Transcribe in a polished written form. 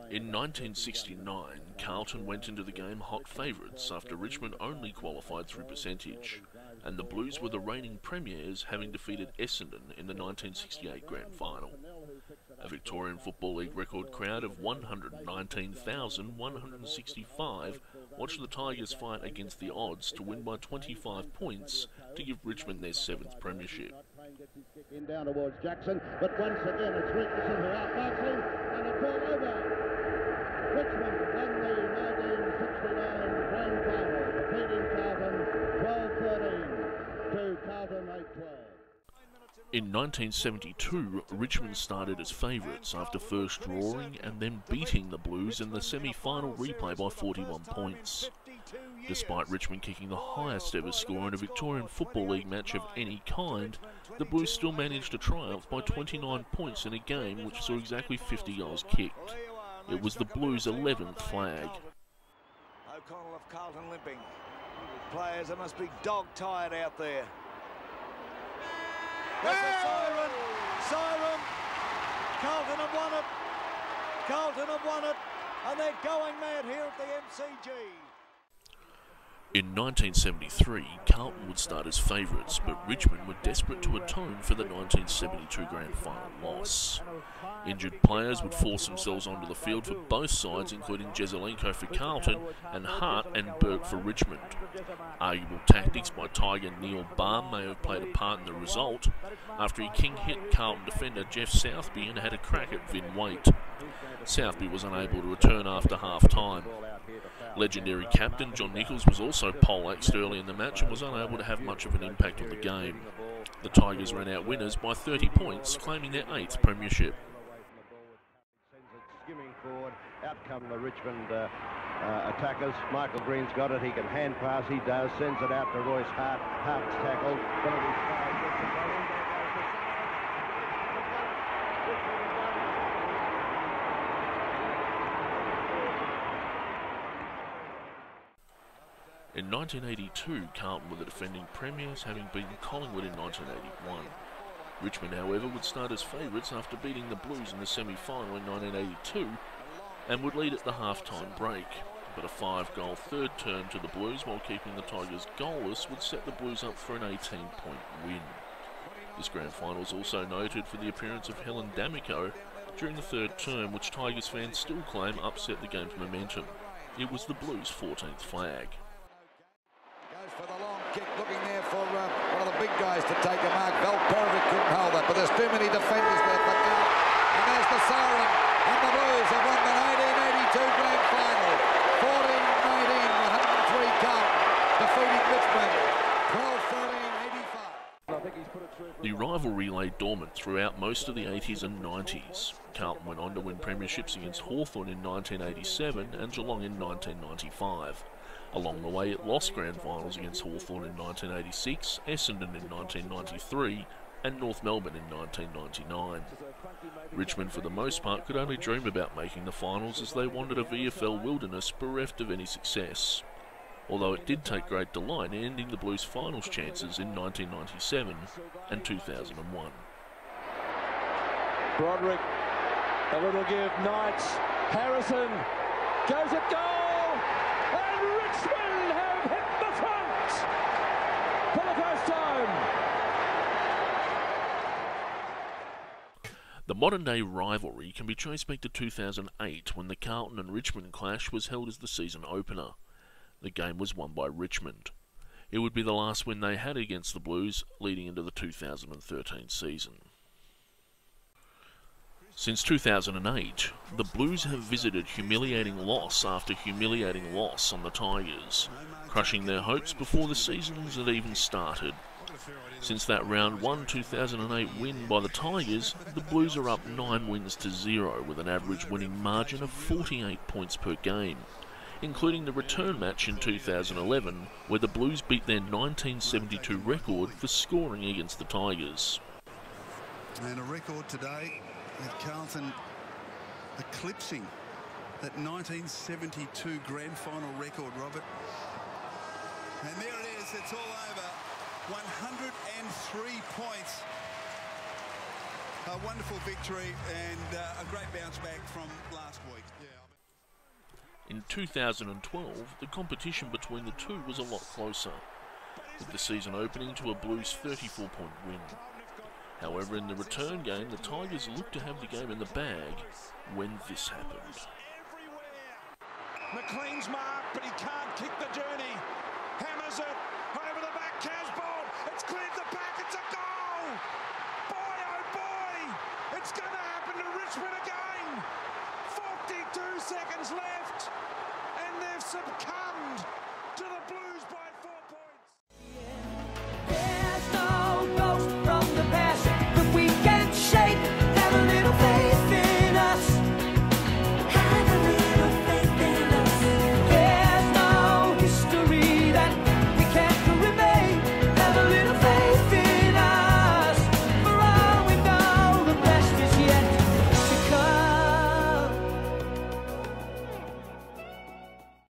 In 1969, Carlton went into the game hot favourites after Richmond only qualified through percentage, and the Blues were the reigning premiers, having defeated Essendon in the 1968 Grand Final. A Victorian Football League record crowd of 119,165 watched the Tigers fight against the odds to win by 25 points to give Richmond their 7th premiership. In down towards Jackson, but once again it's Richardson who outmarks him, and it's all over. Richmond won the 1969 Grand Final, defeating Carlton 12-13 to Carlton 8-12. In 1972, Richmond started as favourites after first drawing and then beating the Blues in the semi-final replay by 41 points. Despite Richmond kicking the highest ever score in a Victorian Football League match of any kind, the Blues still managed to triumph by 29 points in a game which saw exactly 50 goals kicked. It was the Blues' 11th flag. O'Connell of Carlton limping. Players, that must be dog-tired out there. There's a siren! Siren! Carlton have won it! Carlton have won it! And they're going mad here at the MCG. In 1973, Carlton would start as favourites, but Richmond were desperate to atone for the 1972 Grand Final loss. Injured players would force themselves onto the field for both sides, including Jesaulenko for Carlton and Hart and Burke for Richmond. Arguable tactics by Tiger Neil Baum may have played a part in the result, after he king-hit Carlton defender Jeff Southby and had a crack at Vin Waite. Southby was unable to return after half-time. Legendary captain John Nichols was also poleaxed early in the match and was unable to have much of an impact on the game. The Tigers ran out winners by 30 points, claiming their 8th premiership. Skimming forward, out come the Richmond attackers. Michael Green's got it, he can hand pass, he does, sends it out to Royce Hart. Hart's tackled. In 1982, Carlton were the defending premiers, having beaten Collingwood in 1981. Richmond, however, would start as favourites after beating the Blues in the semi-final in 1982 and would lead at the half-time break. But a 5-goal third term to the Blues while keeping the Tigers goalless would set the Blues up for an 18-point win. This grand final is also noted for the appearance of Helen D'Amico during the third term, which Tigers fans still claim upset the game's momentum. It was the Blues' 14th flag. For the long kick, looking there for one of the big guys to take a mark. Velperovic couldn't hold that, but there's too many defenders there for now. And there's the siren, and the Blues have won the 1982 Grand Final. 14-19, 103 Carlton, defeating Richmond, 12-13, 85. The rivalry lay dormant throughout most of the 80s and 90s. Carlton went on to win premierships against Hawthorn in 1987 and Geelong in 1995. Along the way, it lost grand finals against Hawthorn in 1986, Essendon in 1993, and North Melbourne in 1999. Richmond, for the most part, could only dream about making the finals as they wandered a VFL wilderness bereft of any success. Although it did take great delight in ending the Blues' finals chances in 1997 and 2001. Broderick, a little give, Knights, Harrison, goes at goal! And Richmond have hit the front for the first time. The modern-day rivalry can be traced back to 2008 when the Carlton and Richmond clash was held as the season opener. The game was won by Richmond. It would be the last win they had against the Blues leading into the 2013 season. Since 2008, the Blues have visited humiliating loss after humiliating loss on the Tigers, crushing their hopes before the seasons had even started. Since that round 1 2008 win by the Tigers, the Blues are up 9 wins to 0 with an average winning margin of 48 points per game, including the return match in 2011 where the Blues beat their 1972 record for scoring against the Tigers. And a record today with Carlton eclipsing that 1972 Grand Final record, Robert. And there it is, it's all over. 103 points A wonderful victory and a great bounce back from last week. In 2012, the competition between the two was a lot closer, with the season opening to a Blues 34-point win. However, in the return game, the Tigers looked to have the game in the bag when this happened. McLean's mark, but he can't kick the journey. Hammers it over the back. Casbold, it's cleared the back. It's a goal. Boy, oh boy, it's going to happen to Richmond again. 42 seconds left, and they've succumbed to the Blues by